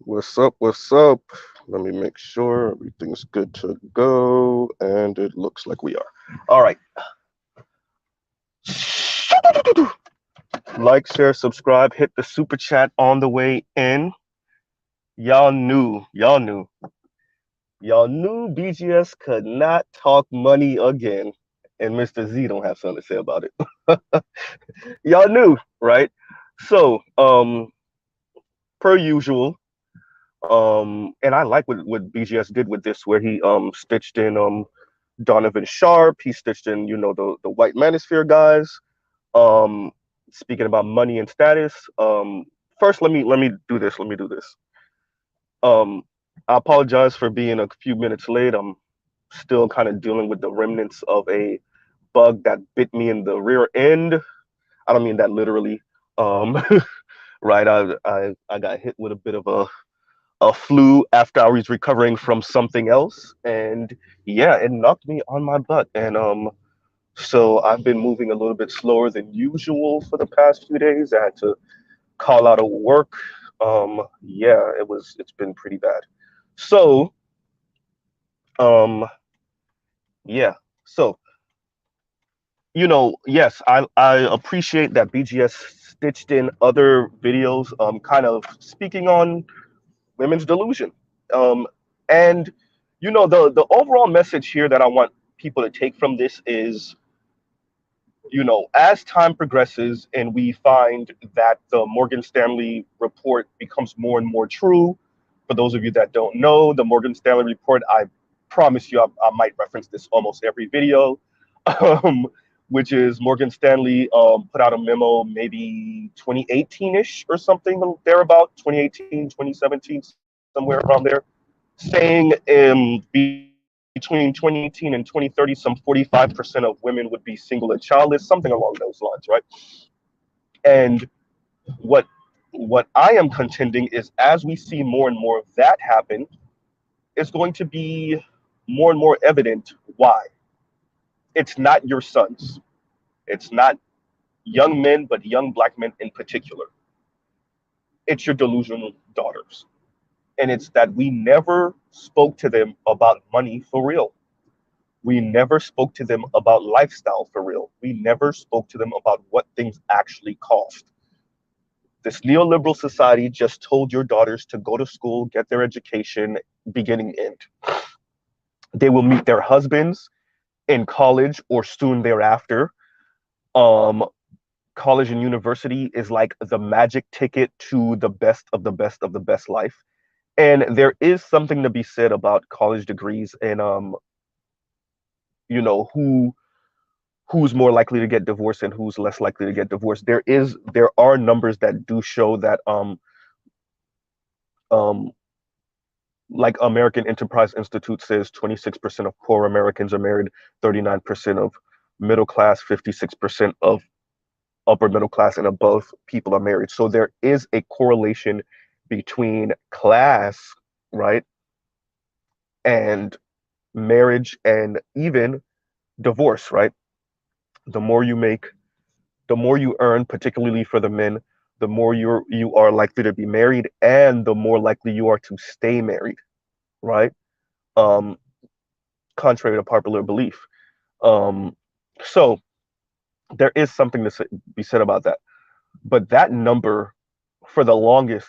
What's up? What's up? Let me make sure everything's good to go, and it looks like we are. All right. Like, share, subscribe, hit the super chat on the way in. Y'all knew BGS could not talk money again, and Mr. Z don't have something to say about it. Y'all knew, right? So, per usual, and I like what BGS did with this, where he stitched in Donovan Sharp. He stitched in, the white manosphere guys. Um, Speaking about money and status. First, let me do this. Let me do this. Um, I apologize for being a few minutes late. I'm still kind of dealing with the remnants of a bug that bit me in the rear end. I don't mean that literally. Um, right. I got hit with a bit of a flu after I was recovering from something else, and yeah, it knocked me on my butt. And so I've been moving a little bit slower than usual for the past few days. I had to call out of work. Yeah, it's been pretty bad. So um, yeah, so yes, I appreciate that BGS stitched in other videos, kind of speaking on women's delusion. Um, and the overall message here that I want people to take from this is, as time progresses and we find that the Morgan Stanley report becomes more and more true. For those of you that don't know, the Morgan Stanley report, I promise you, I might reference this almost every video, um, which is Morgan Stanley put out a memo maybe 2018-ish or something thereabout, 2018, 2017, somewhere around there, saying between 2018 and 2030, some 45% of women would be single and childless, something along those lines, right? And what what I am contending is, as we see more and more of that happen, it's going to be more and more evident why. It's not your sons. It's not young men, but young black men in particular. It's your delusional daughters. And it's that we never spoke to them about money for real. We never spoke to them about lifestyle for real. We never spoke to them about what things actually cost. This neoliberal society just told your daughters to go to school, get their education, beginning, end. They will meet their husbands in college or soon thereafter. Um, College and university is like the magic ticket to the best of the best of the best life. And there is something to be said about college degrees and you know, who's more likely to get divorced and who's less likely to get divorced. There are numbers that do show that um like American Enterprise Institute says 26% of poor Americans are married, 39% of middle class, 56% of upper middle class and above people are married. So there is a correlation between class, right, and marriage and even divorce, right? The more you make, the more you earn, particularly for the men, the more you are likely to be married and the more likely you are to stay married, right? Um, Contrary to popular belief. Um, so there is something to be said about that. But that number for the longest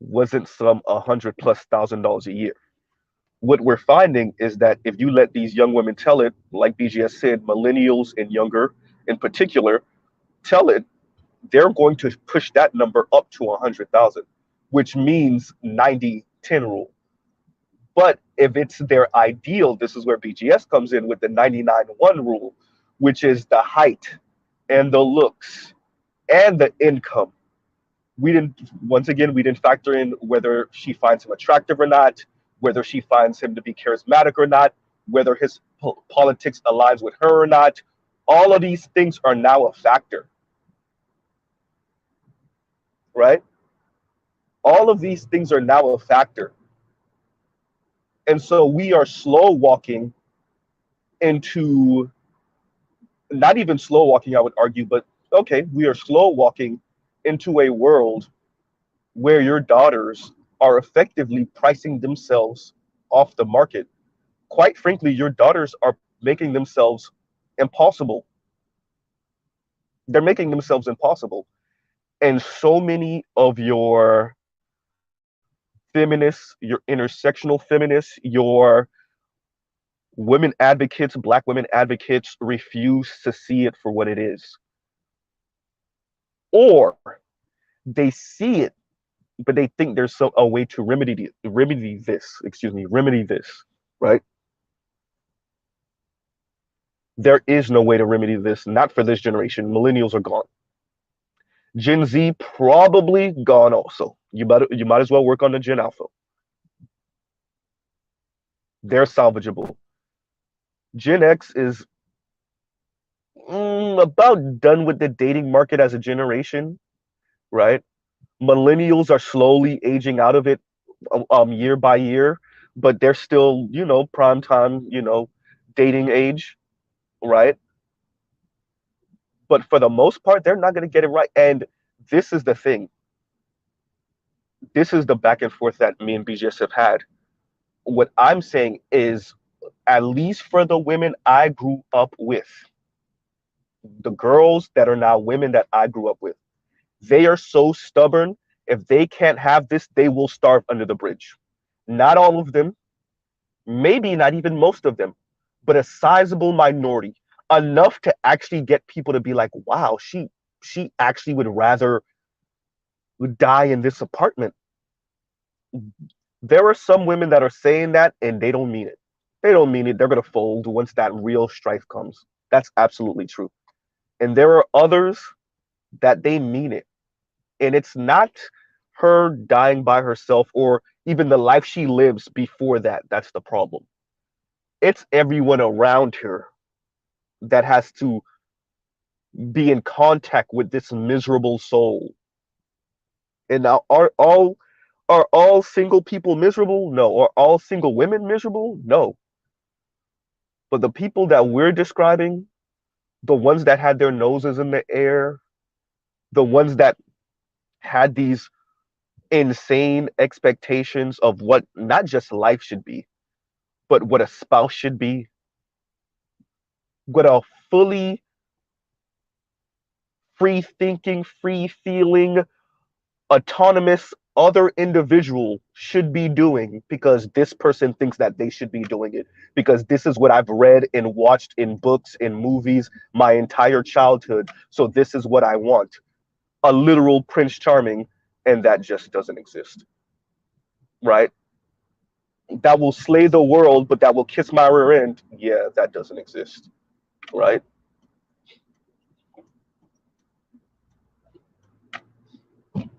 wasn't some $100,000+ a year. What we're finding is that if you let these young women tell it, like BGS said, millennials and younger in particular, tell it, they're going to push that number up to 100,000, which means 90-10 rule. But if it's their ideal, this is where BGS comes in with the 99-1 rule, which is the height and the looks and the income. We didn't factor in whether she finds him attractive or not, whether she finds him to be charismatic or not, whether his politics aligns with her or not. All of these things are now a factor, right? All of these things are now a factor. And so we are slow walking into, not even slow walking, I would argue, but okay, we are slow walking into a world where your daughters are effectively pricing themselves off the market. Quite frankly, your daughters are making themselves impossible. They're making themselves impossible. And so many of your feminists, your intersectional feminists, your women advocates, black women advocates refuse to see it for what it is. Or they see it, but they think there's a way to remedy this, right? There is no way to remedy this, not for this generation. Millennials are gone. Gen Z probably gone also. You might as well work on the Gen Alpha. They're salvageable. Gen X is about done with the dating market as a generation, right? Millennials are slowly aging out of it, year by year, but they're still, prime time, dating age, right? But for the most part, they're not going to get it right. And this is the thing. This is the back and forth that me and BGS have had. What I'm saying is, at least for the women I grew up with, the girls that are now women that I grew up with, they are so stubborn. If they can't have this, they will starve under the bridge. Not all of them, maybe not even most of them, but a sizable minority, enough to actually get people to be like, wow, she actually would rather die in this apartment. There are some women that are saying that and they don't mean it. They don't mean it. They're going to fold once that real strife comes. That's absolutely true. And there are others that they mean it. And it's not her dying by herself or even the life she lives before that. That's the problem. It's everyone around her that has to be in contact with this miserable soul. And now are all single people miserable? No. Are all single women miserable? No. But the people that we're describing, the ones that had their noses in the air, the ones that had these insane expectations of what not just life should be, but what a spouse should be, what a fully free thinking, free feeling, autonomous other individual should be doing because this person thinks that they should be doing it because this is what I've read and watched in books and movies my entire childhood. So this is what I want. A literal Prince Charming, and that just doesn't exist, right? That will slay the world, but that will kiss my rear end. Yeah, that doesn't exist, right?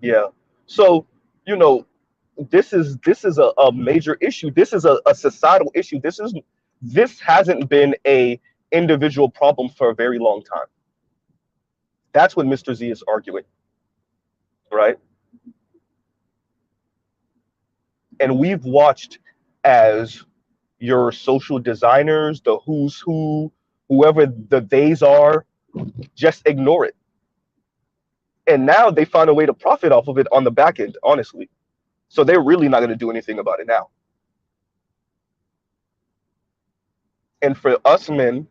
Yeah. So, you know, this is a major issue. This is a societal issue. This hasn't been a individual problem for a very long time. That's what Mr. Z is arguing, right? And we've watched as your social designers, the who's who, whoever the theys are, just ignore it. And now they found a way to profit off of it on the back end, honestly. So they're really not going to do anything about it now. And for us men,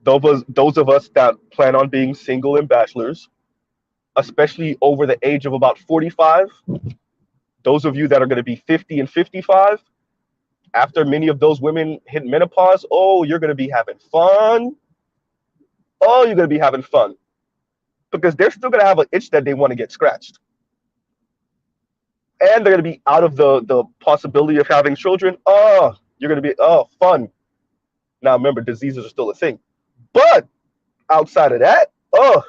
those of us that plan on being single and bachelors, especially over the age of about 45, those of you that are going to be 50 and 55, after many of those women hit menopause, oh, you're going to be having fun. Oh, you're going to be having fun because they're still going to have an itch that they want to get scratched. And they're going to be out of the possibility of having children. Oh, you're going to be, oh, fun. Now, remember, diseases are still a thing. But outside of that, oh,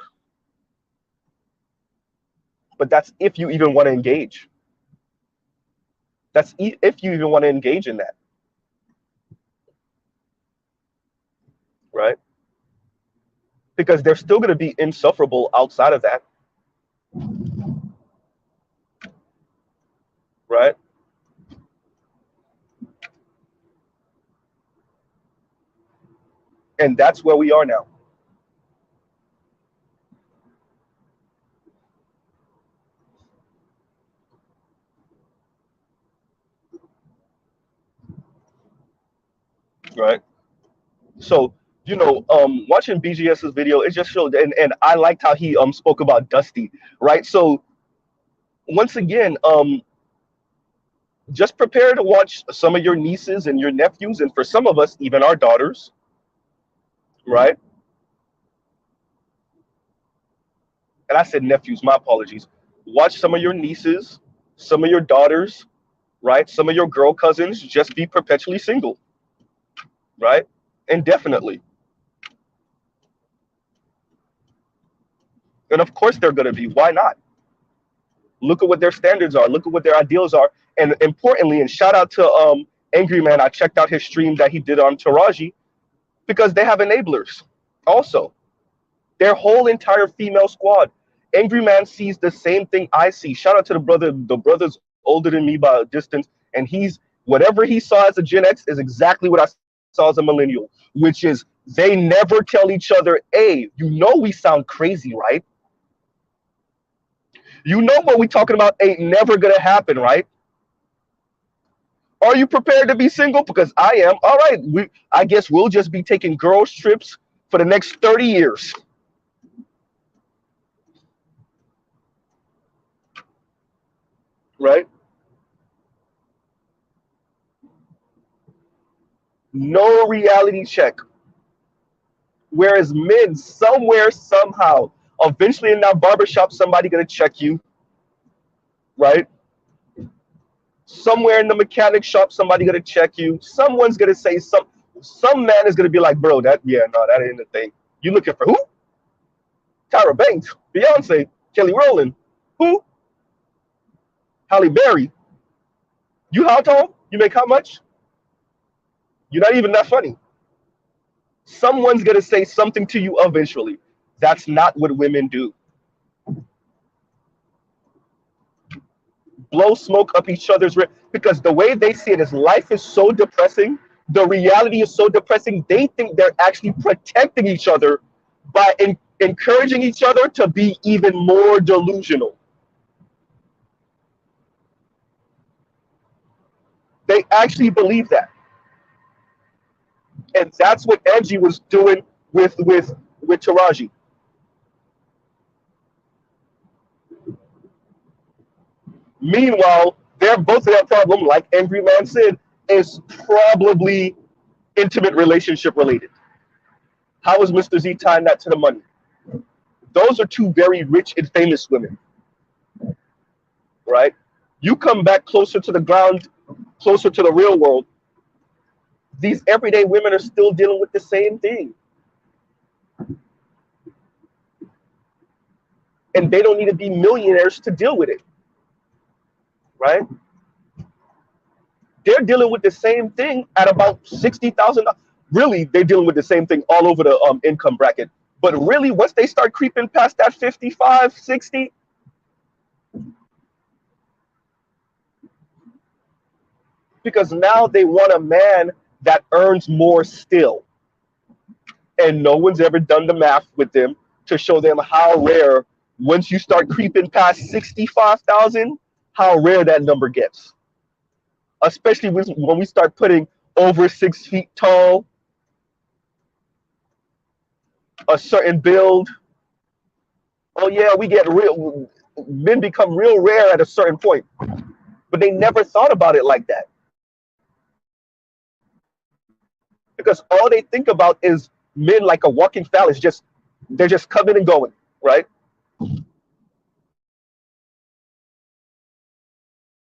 but that's if you even want to engage. That's if you even want to engage in that, right? Because they're still going to be insufferable outside of that, right? And that's where we are now. right? So, watching BGS's video, it just showed, and I liked how he spoke about Dusty, right? So once again, just prepare to watch some of your nieces and your nephews, and for some of us, even our daughters, right? And I said nephews, my apologies. Watch some of your nieces, some of your daughters, right? Some of your girl cousins just be perpetually single, right? Indefinitely. And of course they're going to be. Why not? Look at what their standards are. Look at what their ideals are. And importantly, and shout out to Angry Man, I checked out his stream that he did on Taraji, because they have enablers also. Their whole entire female squad. Angry Man sees the same thing I see. Shout out to the brother. The brother's older than me by a distance, and whatever he saw as a Gen X is exactly what I saw as a millennial, which is they never tell each other, hey, we sound crazy, right? What we talking about ain't never gonna happen, right? Are you prepared to be single? Because I am. All right, I guess we'll just be taking girls trips for the next 30 years. Right? No reality check. Whereas men, somewhere, somehow, eventually in that barbershop, somebody gonna check you, right? Somewhere in the mechanic shop, somebody gonna check you. Someone's gonna say some man is gonna be like, bro, that ain't the thing. You looking for who? Tyra Banks, Beyonce, Kelly Rowland, who? Halle Berry. You how tall? You make how much? You're not even that funny. Someone's gonna say something to you eventually. That's not what women do. Blow smoke up each other's rear, because the way they see it is life is so depressing. The reality is so depressing. They think they're actually protecting each other by encouraging each other to be even more delusional. They actually believe that, and that's what Angie was doing with Taraji. Meanwhile, both of their problem, like Angry Man said, is probably intimate relationship related. How is Mr. Z tying that to the money? Those are two very rich and famous women, right? You come back closer to the ground, closer to the real world, these everyday women are still dealing with the same thing. And they don't need to be millionaires to deal with it, right? They're dealing with the same thing at about $60,000. Really, they're dealing with the same thing all over the income bracket. But really, once they start creeping past that 55, 60, because now they want a man that earns more still. And no one's ever done the math with them to show them how rare, once you start creeping past 65,000, how rare that number gets. Especially when we start putting over 6 feet tall, a certain build. Oh yeah, men become real rare at a certain point. But they never thought about it like that. Because all they think about is men like a walking phallus, they're just coming and going, right?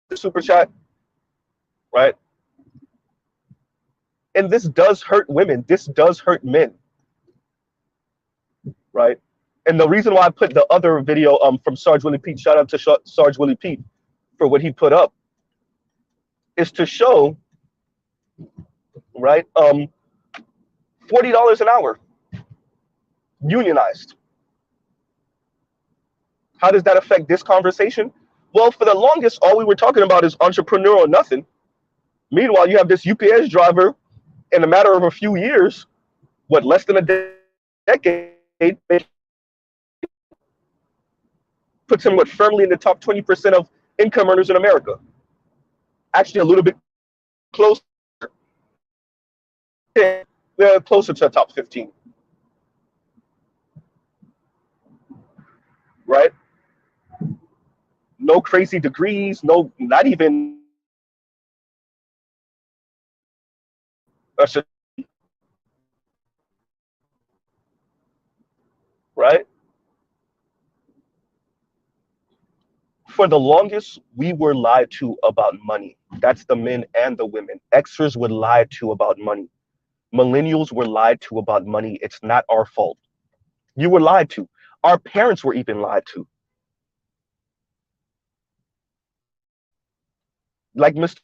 The super chat, right? And this does hurt women. This does hurt men, right? And the reason why I put the other video from Sarge Willie Pete, shout out to Sarge Willie Pete for what he put up, is to show, right? $40 an hour, unionized. How does that affect this conversation? Well, for the longest, all we were talking about is entrepreneurial nothing. Meanwhile, you have this UPS driver, in a matter of a few years, less than a decade, puts him firmly in the top 20% of income earners in America. Actually, a little bit closer. 10, they're closer to the top 15, right? No crazy degrees, no, not even a, right? For the longest, we were lied to about money. That's the men and the women. Xers were lied to about money. Millennials were lied to about money. It's not our fault. You were lied to. Our parents were even lied to. Like Mr.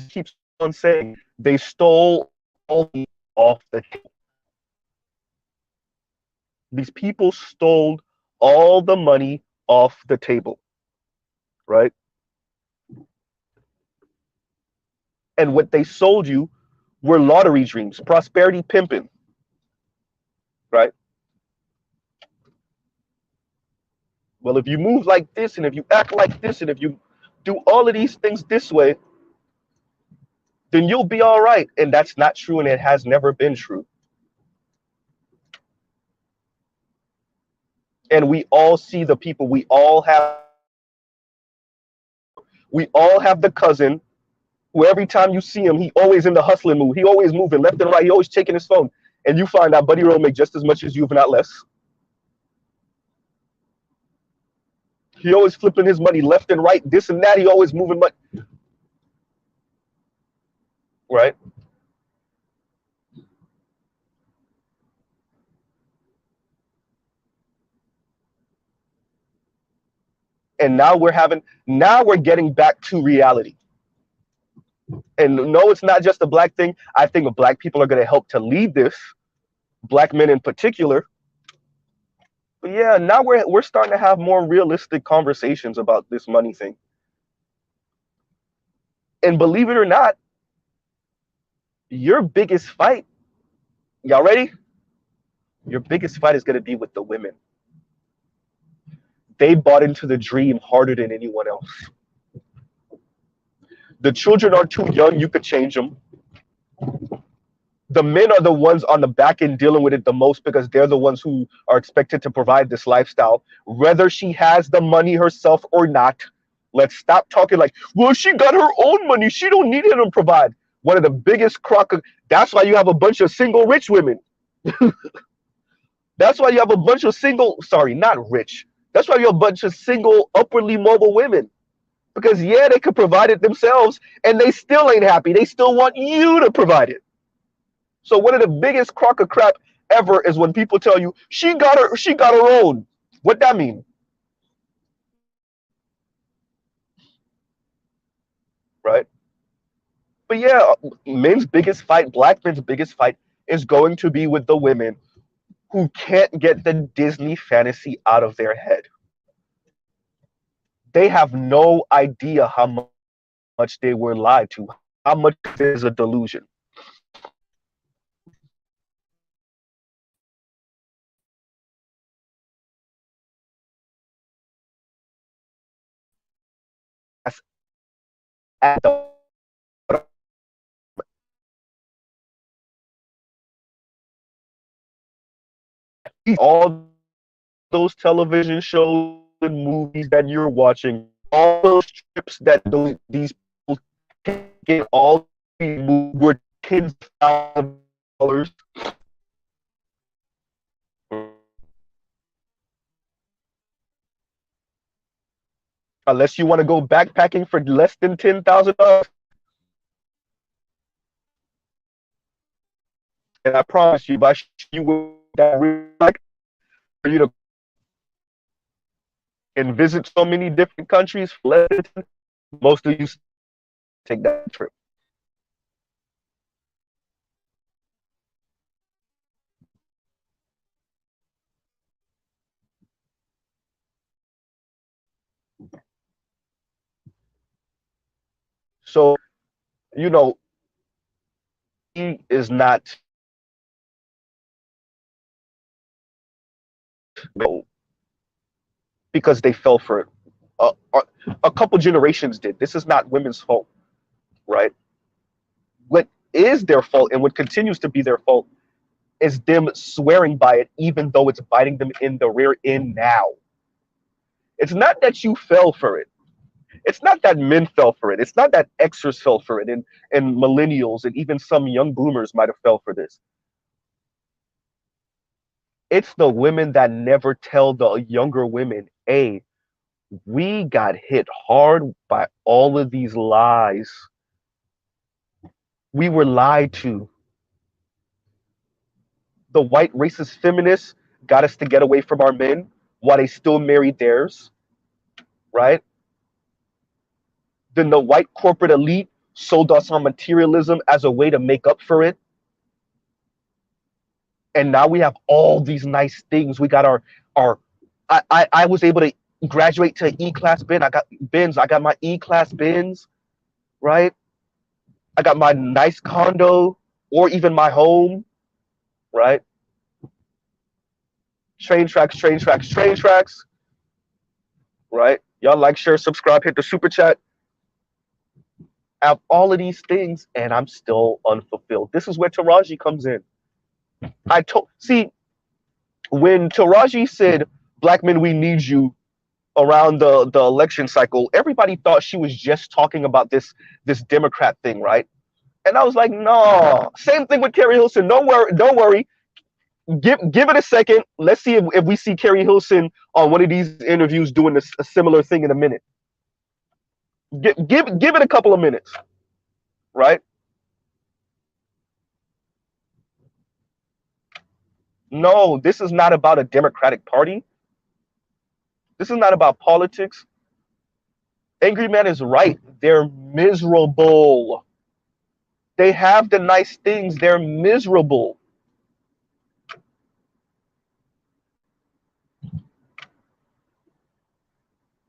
keeps on saying, they stole all off the table. These people stole all the money off the table, right? And what they sold you were lottery dreams, prosperity pimping, right? Well, if you move like this, and if you act like this, and if you do all of these things this way, then you'll be all right. And that's not true, and it has never been true. And we all see the people. We all have the cousin who every time you see him, he always in the hustling mood. He always moving left and right. He always checking his phone. And you find out Buddy Roll make just as much as you, if not less. He always flipping his money left and right, this and that. He always moving money, right? And now we're getting back to reality. And no, it's not just a black thing. I think black people are going to help to lead this, black men in particular. But yeah, now we're starting to have more realistic conversations about this money thing. And believe it or not, your biggest fight, y'all ready? Your biggest fight is going to be with the women. They bought into the dream harder than anyone else. The children are too young, you could change them. The men are the ones on the back end dealing with it the most because they're the ones who are expected to provide this lifestyle, whether she has the money herself or not. Let's stop talking like, well, she got her own money. She don't need him to provide. One of the biggest that's why you have a bunch of single rich women. That's why you have a bunch of not rich. That's why you have a bunch of single, upwardly mobile women. Because yeah, they could provide it themselves and they still ain't happy. They still want you to provide it. So one of the biggest crock of crap ever is when people tell you she got her own. What that mean? Right? But yeah, black men's biggest fight is going to be with the women who can't get the Disney fantasy out of their head. They have no idea how much they were lied to, how much is a delusion. That's at the all those television shows and movies that you're watching, all those trips that these people get, all were tens of thousands of dollars. Unless you want to go backpacking for less than $10,000, and I promise you, by you will that like for you to and visit so many different countries for less than 10, most of you take that trip. So you know, he is not because they fell for it. A couple generations did. This is not women's fault, right? What is their fault and what continues to be their fault is them swearing by it, even though it's biting them in the rear end now. It's not that you fell for it. It's not that men fell for it. It's not that Xers fell for it, and millennials and even some young boomers might have fell for this. It's the women that never tell the younger women, hey, we got hit hard by all of these lies. We were lied to. The white racist feminists got us to get away from our men while they still married theirs, right? Then the white corporate elite sold us on materialism as a way to make up for it. And now we have all these nice things. We got our I was able to graduate to E-class Benz. I got my E-class Benz, right? I got my nice condo or even my home, right? Train tracks, train tracks, train tracks, right? Y'all like, share, subscribe, hit the super chat. I have all of these things and I'm still unfulfilled. This is where Taraji comes in. See, when Taraji said, black men, we need you around the election cycle, everybody thought she was just talking about this Democrat thing, right? And I was like, no. Same thing with Carrie Hilson. Don't worry. Give it a second. Let's see if we see Carrie Hilson on one of these interviews doing a similar thing in a minute. Give it a couple of minutes, right? No, this is not about a Democratic Party. This is not about politics. Angry Man is right. They're miserable. They have the nice things. They're miserable.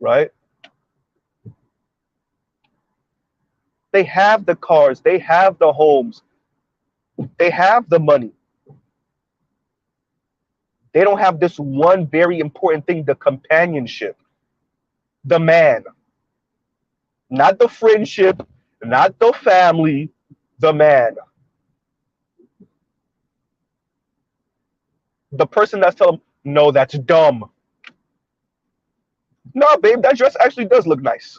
Right? They have the cars. They have the homes. They have the money. They don't have this one very important thing, the companionship. The man. Not the friendship, not the family, the man. The person that's telling them, no, that's dumb. No, babe, that dress actually does look nice.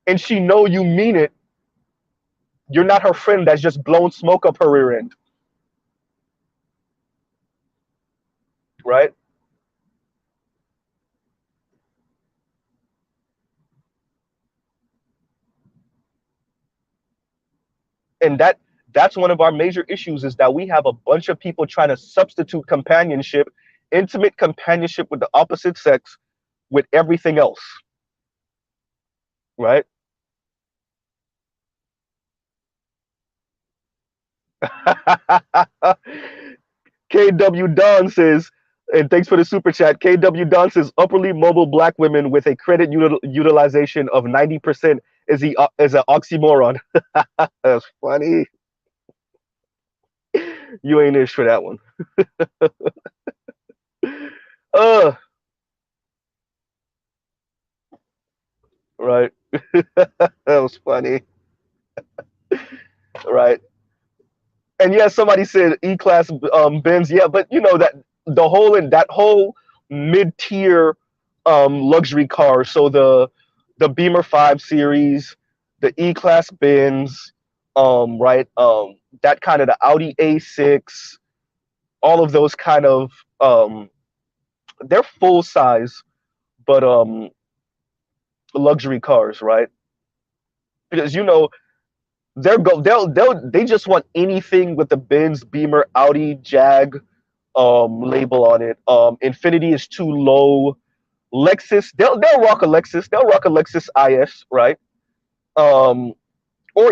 And she know you mean it. You're not her friend that's just blowing smoke up her rear end. Right? And that's one of our major issues, is that we have a bunch of people trying to substitute companionship, intimate companionship with the opposite sex, with everything else. Right? KW Don says, and thanks for the super chat. KW Don says, upperly mobile black women with a credit utilization of 90% is an oxymoron. That's funny. You ain't ish for that one. Right. That was funny. Right. And yeah, somebody said E-class Benz. Yeah, but you know that the whole mid-tier luxury car. So the Beamer 5 Series, the E-class Benz, right, that kind of the Audi A6, all of those kind of they're full size, but luxury cars, right? Because you know they just want anything with the Benz, Beamer, Audi, Jag label on it. Infinity is too low. Lexus, they'll rock a Lexus. They'll rock a Lexus IS, right? Or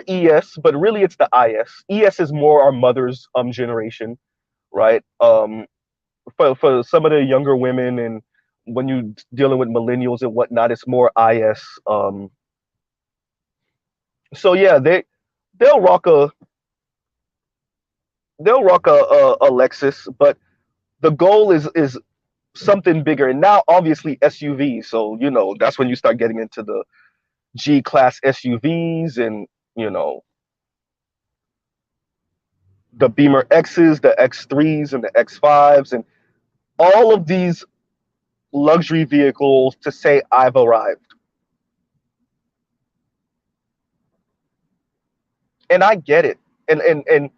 ES, but really it's the IS. ES is more our mother's generation, right? For some of the younger women, and when you're dealing with millennials and whatnot, it's more IS. So yeah, they'll rock a Lexus, but the goal is something bigger. And now obviously SUV. So you know that's when you start getting into the G-class SUVs, and you know the Beamer X's, the X3s, and the X5s, and all of these luxury vehicles to say I've arrived. And I get it. And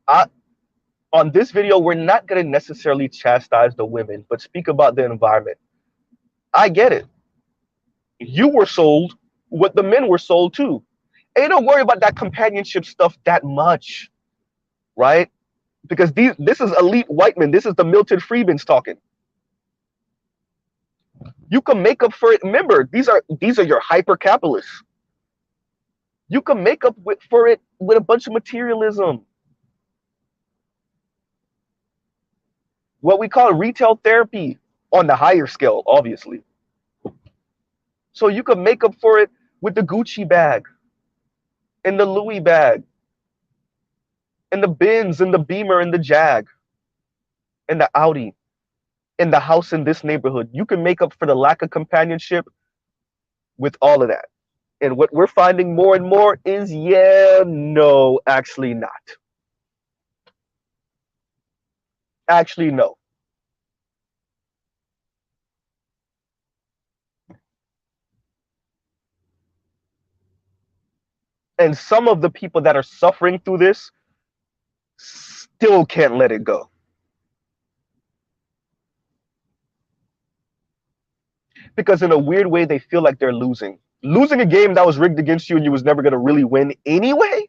I on this video, we're not going to necessarily chastise the women, but speak about the environment. I get it. You were sold what the men were sold too. And don't worry about that companionship stuff that much, right? Because this is elite white men. This is the Milton Friedmans talking. You can make up for it. Remember, these are your hyper capitalists. You can make up for it with a bunch of materialism. What we call retail therapy on the higher scale, obviously. So you can make up for it with the Gucci bag and the Louis bag and the Benz and the Beamer and the Jag and the Audi and the house in this neighborhood. You can make up for the lack of companionship with all of that. And what we're finding more and more is, yeah, no, actually not. Actually, no. And some of the people that are suffering through this still can't let it go. Because in a weird way, they feel like they're losing. Losing a game that was rigged against you and you was never going to really win anyway.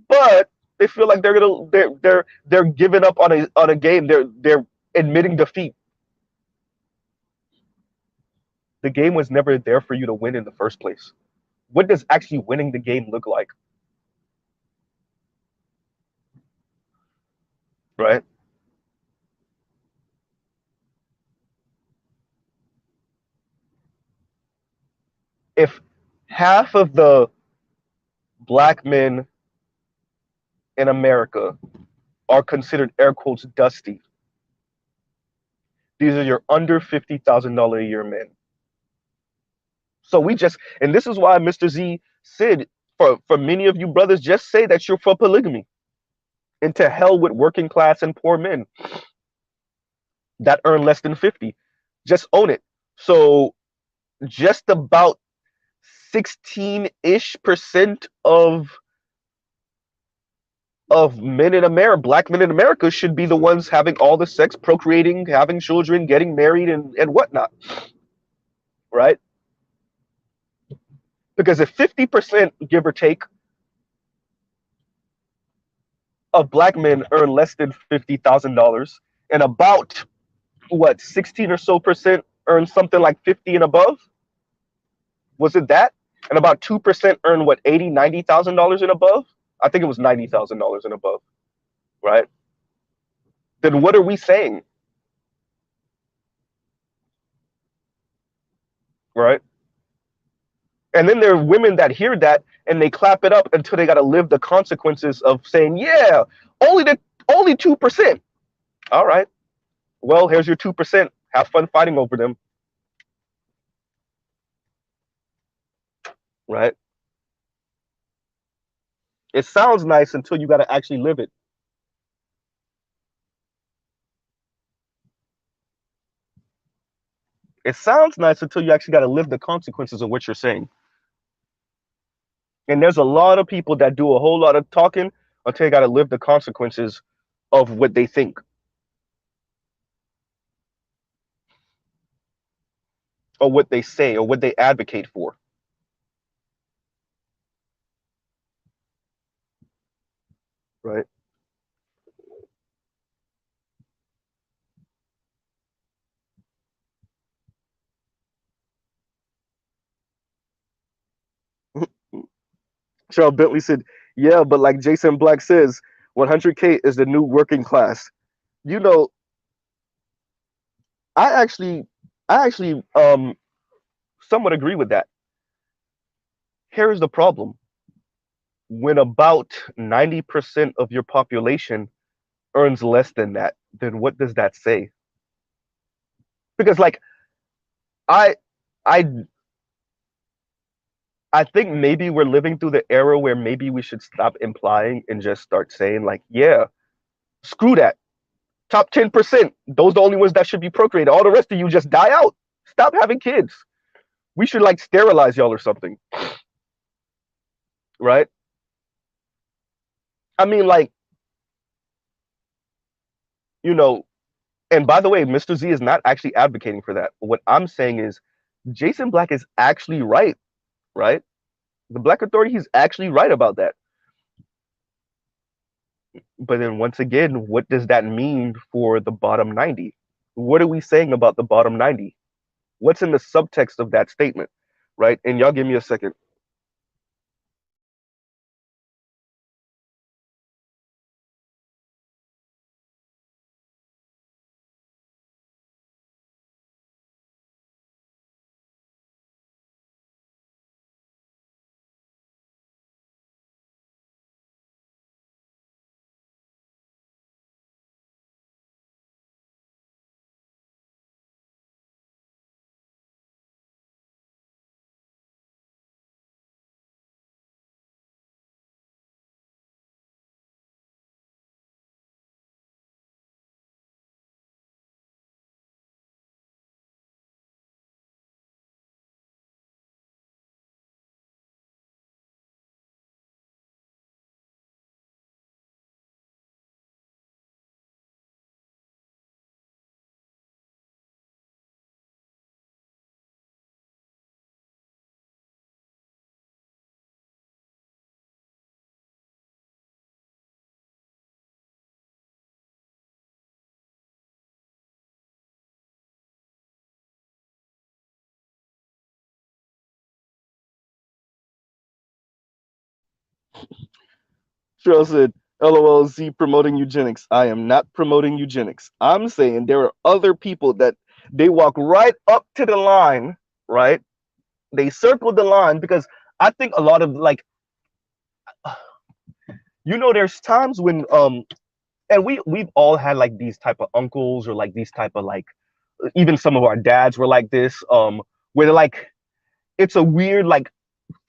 But they feel like they're giving up on a game. They're admitting defeat. The game was never there for you to win in the first place. What does actually winning the game look like? Right? If half of the black men in America are considered air quotes dusty, these are your under $50,000 a year men. So and this is why Mr. Z said, for many of you brothers, just say that you're for polygamy. And to hell with working class and poor men that earn less than 50. Just own it. So just about 16-ish% of men in America, black men in America, should be the ones having all the sex, procreating, having children, getting married, and whatnot. Right? Because if 50%, give or take, of black men earn less than $50,000, and about 16 or so percent earn something like 50 and above? Was it that? And about 2% earn $80,000-$90,000 and above? I think it was $90,000 and above, right? Then what are we saying? Right? And then there are women that hear that and they clap it up until they got to live the consequences of saying, yeah, only 2%. All right. Well, here's your 2%. Have fun fighting over them. Right? It sounds nice until you got to actually live it. It sounds nice until you actually got to live the consequences of what you're saying. And there's a lot of people that do a whole lot of talking until they got to live the consequences of what they think. Or what they say, or what they advocate for. Right? Charles Bentley said, yeah, but like Jason Black says, 100K is the new working class. You know, I actually somewhat agree with that. Here's the problem. When about 90% of your population earns less than that, then what does that say? Because like I I think maybe we're living through the era where maybe we should stop implying and just start saying like, yeah, screw that. Top 10%, those are the only ones that should be procreated. All the rest of you just die out. Stop having kids. We should like sterilize y'all or something, right? I mean, like, you know, and by the way, Mr. Z is not actually advocating for that. What I'm saying is Jason Black is actually right, right? The Black Authority, he's actually right about that. But then once again, what does that mean for the bottom 90? What are we saying about the bottom 90? What's in the subtext of that statement, right? And y'all give me a second. Cheryl said, LOL, Z promoting eugenics. I am not promoting eugenics. I'm saying there are other people that they walk right up to the line, right? They circle the line because I think a lot of like, there's times when and we've all had like these type of uncles or like these type of like even some of our dads were like this where they're like it's a weird like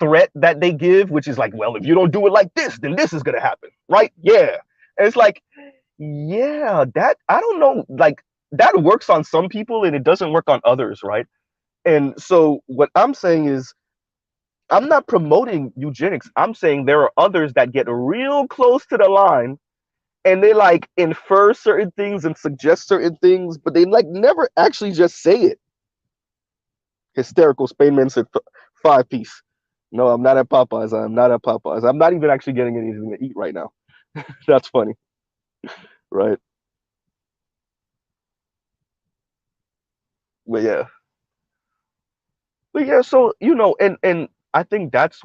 threat that they give, which is like, well, if you don't do it like this, then this is gonna happen, right? Yeah. And it's like, yeah, that I don't know, like that works on some people and it doesn't work on others, right? And so what I'm saying is I'm not promoting eugenics. I'm saying there are others that get real close to the line and they like infer certain things and suggest certain things, but they like never actually just say it. Hysterical Spainman said 5 piece. No, I'm not at Popeyes. I'm not at Popeyes. I'm not even actually getting anything to eat right now. That's funny, right? But yeah, So and I think that's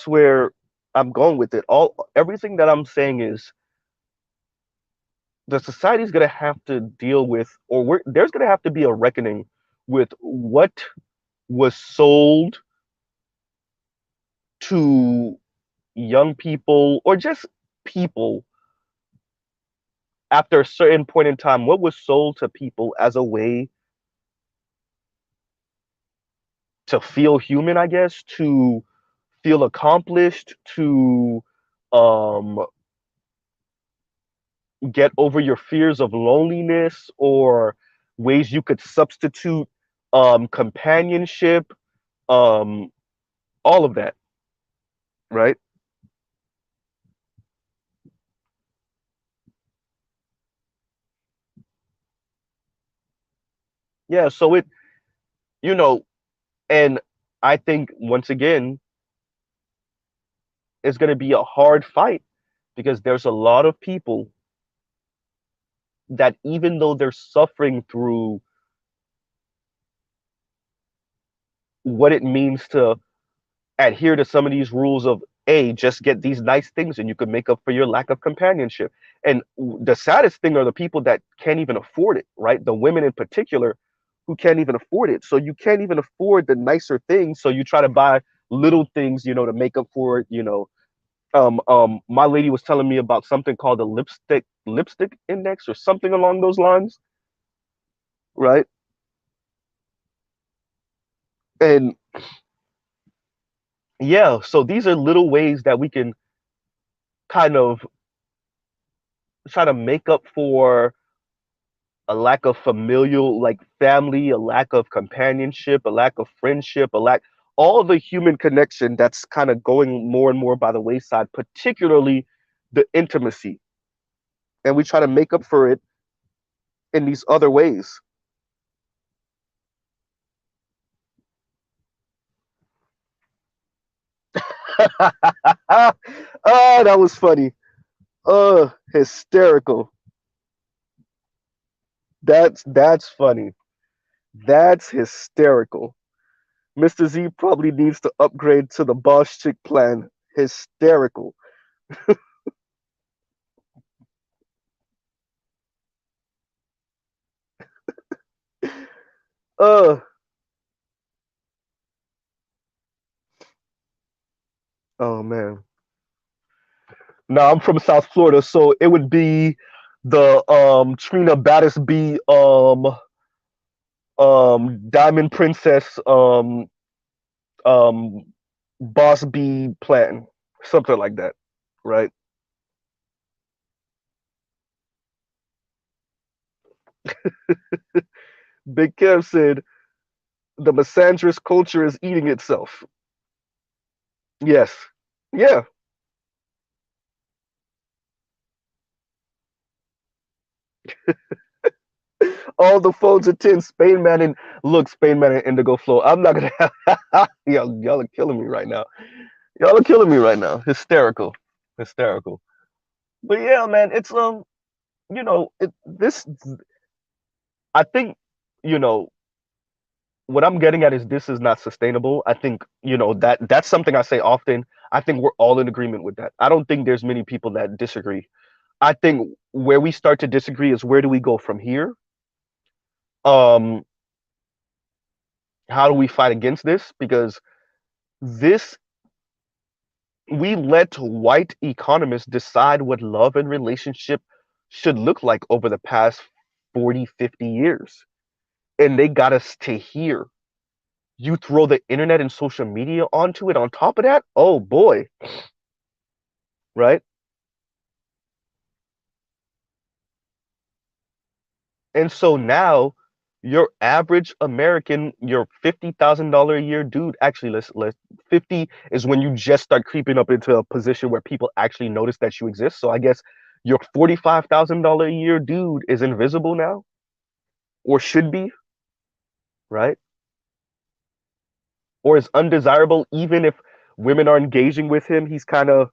where I'm going with it. Everything that I'm saying is the society's gonna have to deal with, or there's gonna have to be a reckoning with what was sold to young people or just people after a certain point in time, what was sold to people as a way to feel human, I guess, to feel accomplished, to um, get over your fears of loneliness, or ways you could substitute companionship, um, all of that, right? Yeah, so you know, and I think once again, it's going to be a hard fight because there's a lot of people that even though they're suffering through what it means to adhere to some of these rules of just get these nice things and you can make up for your lack of companionship. And the saddest thing are the people that can't even afford it, right? The women in particular who can't even afford it. So you can't even afford the nicer things, so you try to buy little things, to make up for it. My lady was telling me about something called the lipstick index or something along those lines, right? And yeah, so these are little ways that we can kind of try to make up for a lack of familial, like family, a lack of companionship, a lack of friendship, a lack, all the human connection that's kind of going more and more by the wayside, particularly the intimacy. And we try to make up for it in these other ways. Oh, that was funny. Hysterical. That's funny. That's hysterical. Mr. Z probably needs to upgrade to the boss chick plan. Hysterical. Uh oh man. No, I'm from South Florida, so it would be the Trina Battisby Diamond Princess um Boss B plan. Something like that. Right? Big Kev said the misandrist culture is eating itself. Yes. Yeah. All the phones are 10. Spain Man and look, Spain Man and Indigo Flow. I'm not gonna have y'all are killing me right now. Y'all are killing me right now. Hysterical. Hysterical. But yeah, man, it's this I think, you know, what I'm getting at is this is not sustainable. I think, that's something I say often. I think we're all in agreement with that. I don't think there's many people that disagree. I think where we start to disagree is where do we go from here? Um, how do we fight against this? Because this we let white economists decide what love and relationship should look like over the past 40, 50 years. And they got us to here. You throw the internet and social media onto it on top of that, oh boy, right? And so now your average American, your $50,000 a year dude, actually let's 50 is when you just start creeping up into a position where people actually notice that you exist. So I guess your $45,000 a year dude is invisible now or should be, right? Or is undesirable even if women are engaging with him. He's kind of,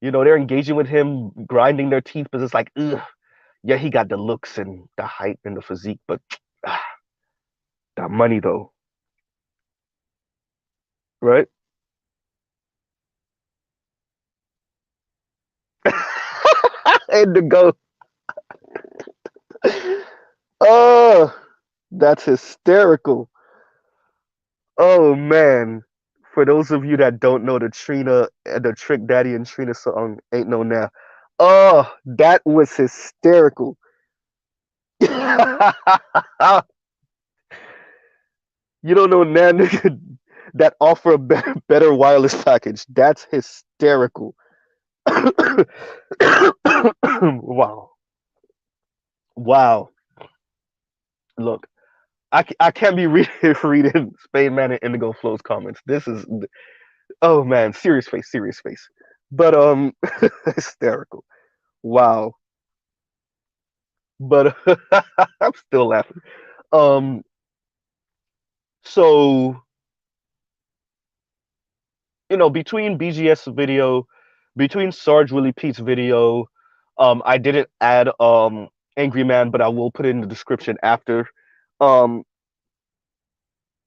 they're engaging with him, grinding their teeth, but it's like, ugh, yeah, he got the looks and the height and the physique, but ah, that money though, right? And to go, oh, that's hysterical. Oh man. For those of you that don't know the Trick Daddy and Trina song, Ain't No Now. Oh, that was hysterical. You don't know now that offer a better wireless package. That's hysterical. Wow. Wow. Look, I can't be reading Spain Man and Indigo Flow's comments. This is, oh man, serious face, serious face. But hysterical. Wow. But I'm still laughing. Um, so between BGS video, between Sarge Willie Pete's video, I didn't add Angry Man, but I will put it in the description after. Um,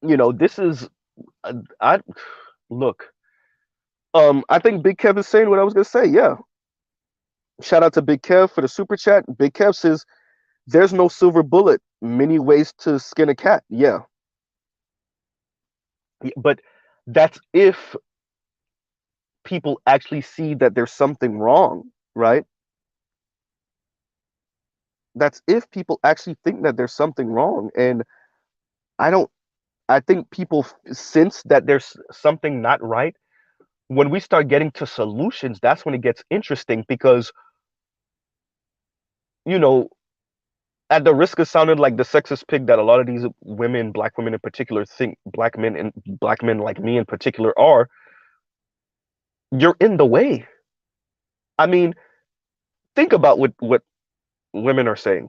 this is I look. I think Big Kev is saying what I was gonna say. Yeah. Shout out to Big Kev for the super chat. Big Kev says there's no silver bullet. Many ways to skin a cat. Yeah. But that's if people actually see that there's something wrong, right? That's if people actually think that there's something wrong. And I don't. I think people sense that there's something not right. When we start getting to solutions, that's when it gets interesting because, you know, at the risk of sounding like the sexist pig that a lot of these women, black women in particular, think black men and black men like me in particular are, you're in the way. I mean, think about what women are saying.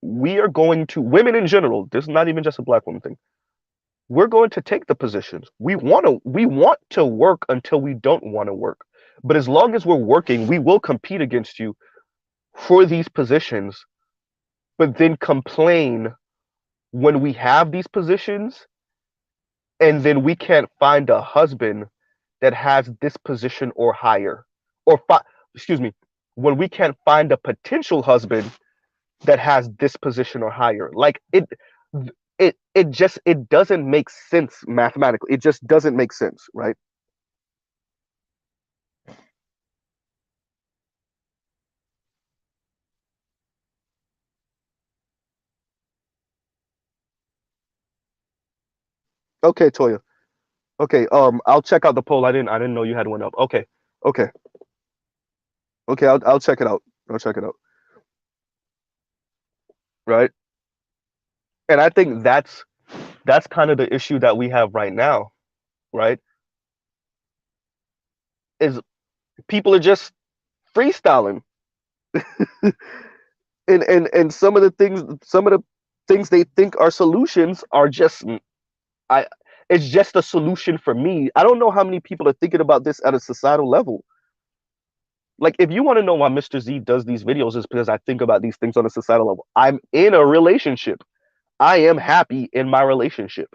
We are going to, women in general, this is not even just a black woman thing. We're going to take the positions. We want to work until we don't want to work. But as long as we're working, we will compete against you for these positions, but then complain when we have these positions and then we can't find a husband that has this position or higher. Or excuse me, when we can't find a potential husband that has this position or higher. Like it doesn't make sense mathematically. It just doesn't make sense, right? Okay, Toya. Okay, I'll check out the poll. I didn't know you had one up. Okay. Okay. Okay, I'll check it out. I'll check it out. Right? And I think that's kind of the issue that we have right now, right? Is people are just freestyling. And some of the things they think are solutions are just I it's just a solution for me. I don't know how many people are thinking about this at a societal level. Like if you want to know why Mr. Z does these videos is because I think about these things on a societal level. I'm in a relationship. I am happy in my relationship.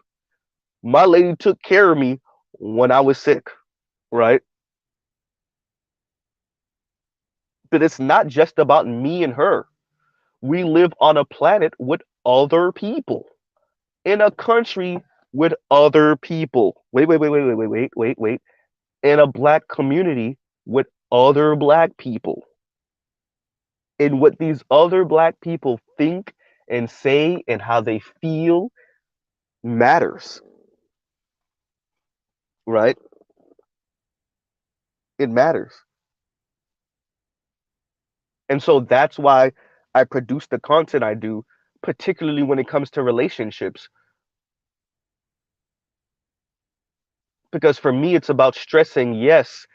My lady took care of me when I was sick, right? But it's not just about me and her. We live on a planet with other people in a country with other people. Wait. In a black community with other black people. And what these other black people think and say and how they feel matters, right? It matters. And so that's why I produce the content I do, particularly when it comes to relationships. Because for me, it's about stressing, yes,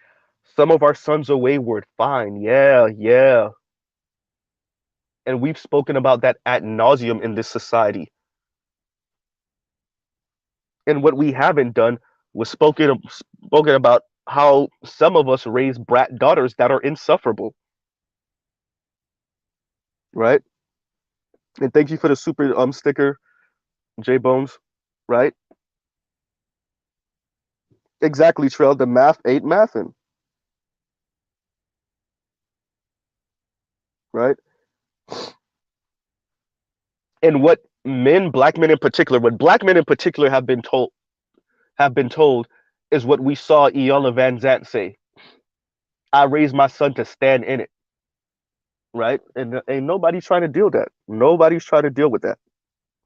some of our sons are wayward. Fine. Yeah, yeah. And we've spoken about that ad nauseum in this society. And what we haven't done was spoken about how some of us raise brat daughters that are insufferable, right? And thank you for the super sticker, J Bones, right? Exactly, Trail. The math ain't mathin', right? And what men, black men in particular, what black men in particular have been told is what we saw Iyanla Van Zant say. I raised my son to stand in it, right? And ain't nobody trying to deal with that. Nobody's trying to deal with that,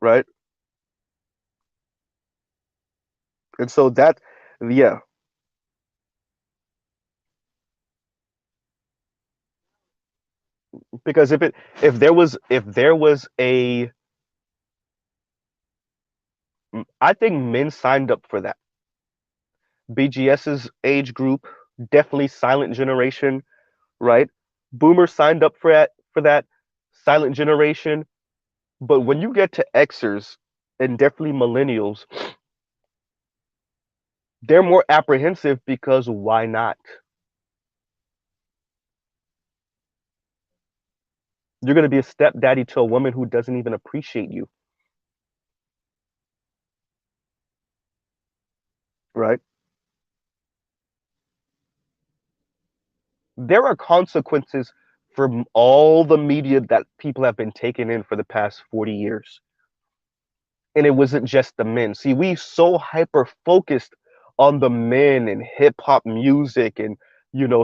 right? And so that, yeah, because if there was a, I think men signed up for that. BGS's age group, definitely silent generation, right? Boomers signed up for that silent generation. But when you get to Xers and definitely millennials, they're more apprehensive because why not? You're going to be a stepdaddy to a woman who doesn't even appreciate you, right? There are consequences from all the media that people have been taking in for the past 40 years. And it wasn't just the men. See, we so hyper focused on the men and hip hop music and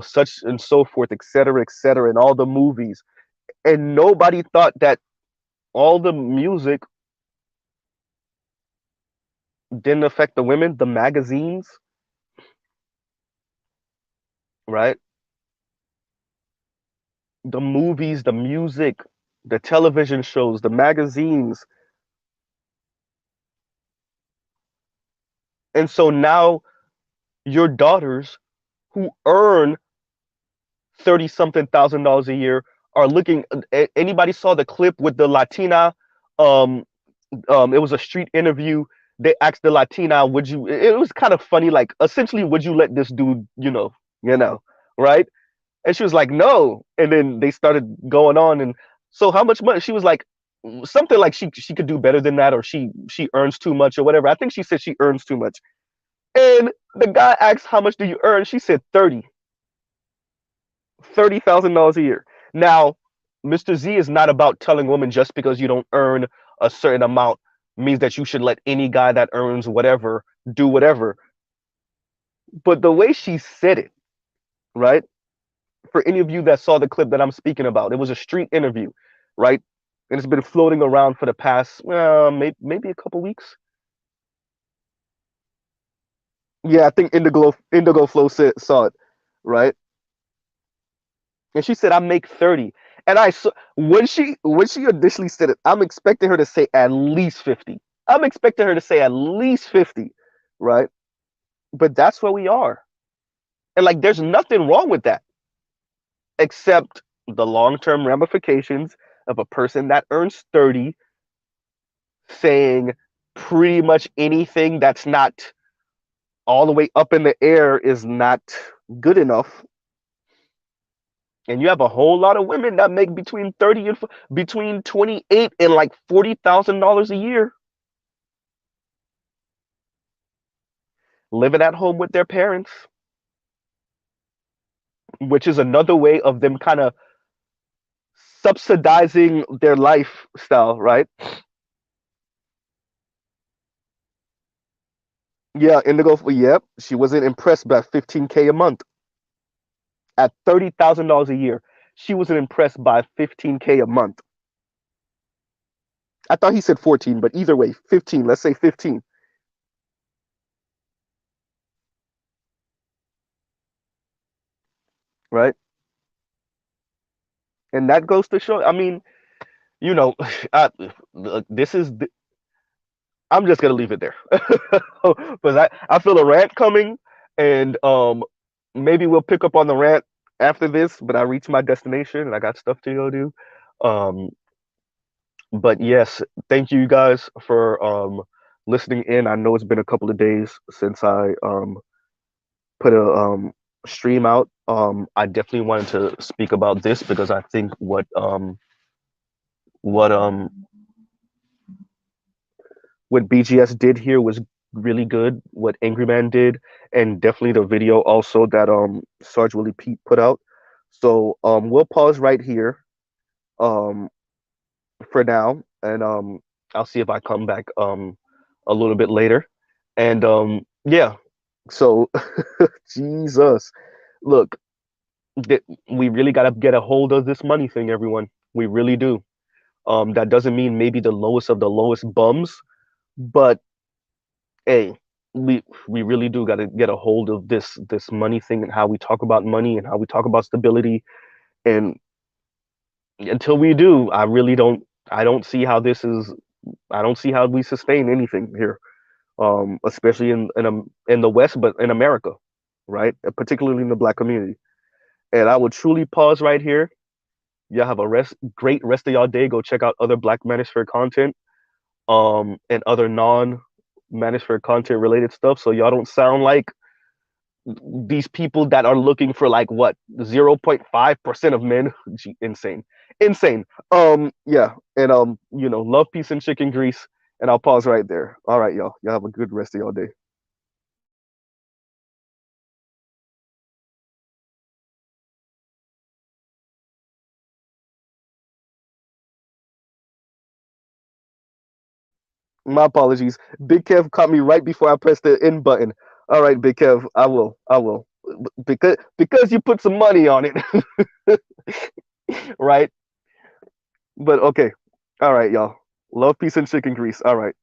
such and so forth, et cetera, and all the movies. And nobody thought that all the music didn't affect the women, the magazines, right? The movies, the music, the television shows, the magazines. And so now your daughters who earn 30 something thousand dollars a year are looking. Anybody saw the clip with the Latina? Um, it was a street interview. They asked the Latina, "Would you?" It was kind of funny, like essentially, "Would you let this dude, right?" And she was like, "No." And then they started going on, and so how much money? She was like, something like she could do better than that, or she earns too much, or whatever. I think she said she earns too much. And the guy asked, "How much do you earn?" She said, 30,000 dollars a year. Now, Mr. Z is not about telling women just because you don't earn a certain amount means that you should let any guy that earns whatever do whatever. But the way she said it, right? For any of you that saw the clip that I'm speaking about, it was a street interview, right? And it's been floating around for the past, maybe a couple weeks. Yeah, I think Indigo Flow saw it, right? And she said, "I make 30." And I saw when she initially said it, I'm expecting her to say at least 50. I'm expecting her to say at least 50, right? But that's where we are. And like there's nothing wrong with that, except the long-term ramifications of a person that earns 30 saying pretty much anything that's not all the way up in the air is not good enough. And you have a whole lot of women that make between 30 and between 28 and like $40,000 a year living at home with their parents, which is another way of them kind of subsidizing their lifestyle, right? Yeah, Indigo, yep, she wasn't impressed by 15K a month. At $30,000 a year, she wasn't impressed by 15K a month. I thought he said 14, but either way, 15. Let's say 15, right? And that goes to show. I mean, you know, I, this is. I'm just gonna leave it there because I feel a rant coming, and maybe we'll pick up on the rant after this. But I reached my destination and I got stuff to go do. Um, but yes, thank you guys for listening in. I know it's been a couple of days since I put a stream out. I definitely wanted to speak about this because I think what what BGS did here was really good. What Angry Man did, and definitely the video also that Sarge Willie Pete put out. So we'll pause right here um for now, and I'll see if I come back a little bit later. And yeah, so Jesus, look, we really got to get a hold of this money thing, everyone. We really do. That doesn't mean maybe the lowest of the lowest bums, but hey, we really do got to get a hold of this money thing and how we talk about money and how we talk about stability. And until we do, I don't see how this is. I don't see how we sustain anything here, especially in the West, but in America, right? Particularly in the Black community. And I would truly pause right here. Y'all have a great rest of y'all day. Go check out other Black Manosphere content, and other non-Manosphere content related stuff. So y'all don't sound like these people that are looking for like what 0.5% of men. Gee, insane, insane. Yeah, and love, peace, and chicken grease. And I'll pause right there. All right, y'all. Y'all have a good rest of y'all day. My apologies. Big Kev caught me right before I pressed the end button. All right, Big Kev, I will. I will. Because you put some money on it. Right? But okay. All right, y'all. Love, peace, and chicken grease. All right.